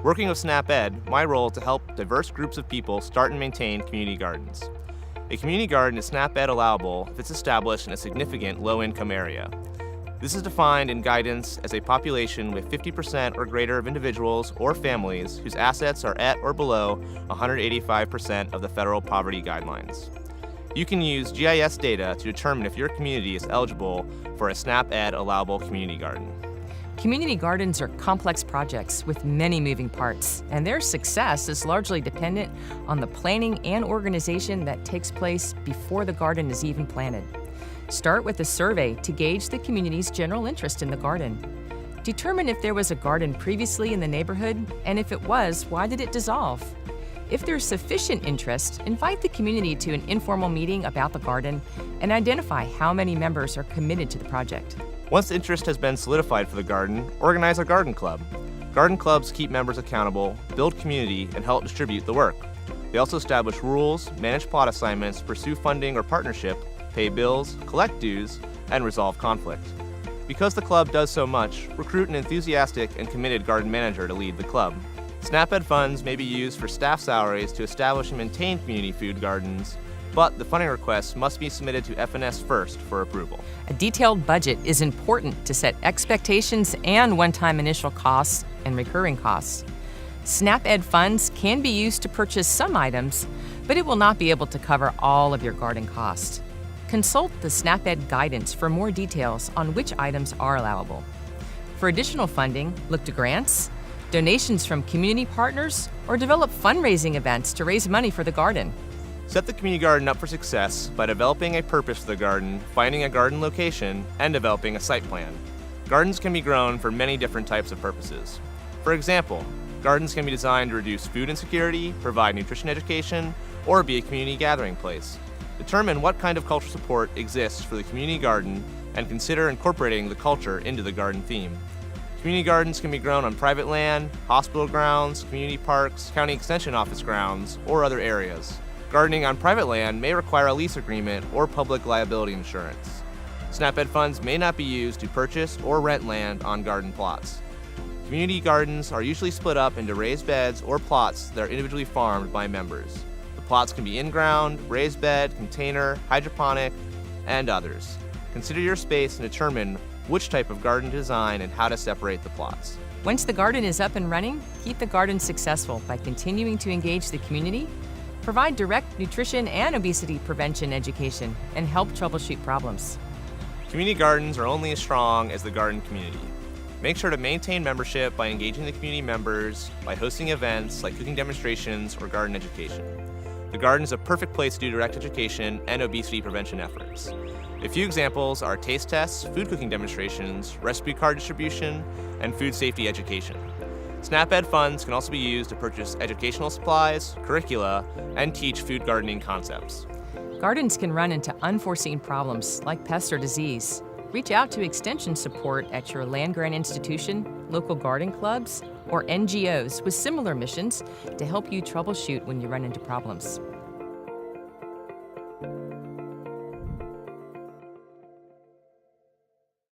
Working with SnapEd, my role is to help diverse groups of people start and maintain community gardens. A community garden is SnapEd allowable if it's established in a significant low-income area. This is defined in guidance as a population with 50% or greater of individuals or families whose assets are at or below 185% of the federal poverty guidelines. You can use GIS data to determine if your community is eligible for a SnapEd allowable community garden. Community gardens are complex projects with many moving parts, and their success is largely dependent on the planning and organization that takes place before the garden is even planted. Start with a survey to gauge the community's general interest in the garden. Determine if there was a garden previously in the neighborhood, and if it was, why did it dissolve? If there's sufficient interest, invite the community to an informal meeting about the garden and identify how many members are committed to the project. Once interest has been solidified for the garden, organize a garden club. Garden clubs keep members accountable, build community, and help distribute the work. They also establish rules, manage plot assignments, pursue funding or partnership, pay bills, collect dues, and resolve conflict. Because the club does so much, recruit an enthusiastic and committed garden manager to lead the club. SnapEd funds may be used for staff salaries to establish and maintain community food gardens, but the funding requests must be submitted to FNS first for approval. A detailed budget is important to set expectations and one-time initial costs and recurring costs. SnapEd funds can be used to purchase some items, but it will not be able to cover all of your garden costs. Consult the SnapEd guidance for more details on which items are allowable. For additional funding, look to grants, donations from community partners, or develop fundraising events to raise money for the garden. Set the community garden up for success by developing a purpose for the garden, finding a garden location, and developing a site plan. Gardens can be grown for many different types of purposes. For example, gardens can be designed to reduce food insecurity, provide nutrition education, or be a community gathering place. Determine what kind of cultural support exists for the community garden and consider incorporating the culture into the garden theme. Community gardens can be grown on private land, hospital grounds, community parks, county extension office grounds, or other areas. Gardening on private land may require a lease agreement or public liability insurance. SnapEd funds may not be used to purchase or rent land on garden plots. Community gardens are usually split up into raised beds or plots that are individually farmed by members. The plots can be in-ground, raised bed, container, hydroponic, and others. Consider your space and determine which type of garden to design and how to separate the plots. Once the garden is up and running, keep the garden successful by continuing to engage the community, provide direct nutrition and obesity prevention education, and help troubleshoot problems. Community gardens are only as strong as the garden community. Make sure to maintain membership by engaging the community members, by hosting events like cooking demonstrations or garden education. The garden is a perfect place to do direct education and obesity prevention efforts. A few examples are taste tests, food cooking demonstrations, recipe card distribution, and food safety education. SnapEd funds can also be used to purchase educational supplies, curricula, and teach food gardening concepts. Gardens can run into unforeseen problems like pests or disease. Reach out to extension support at your land-grant institution, local garden clubs, or NGOs with similar missions to help you troubleshoot when you run into problems.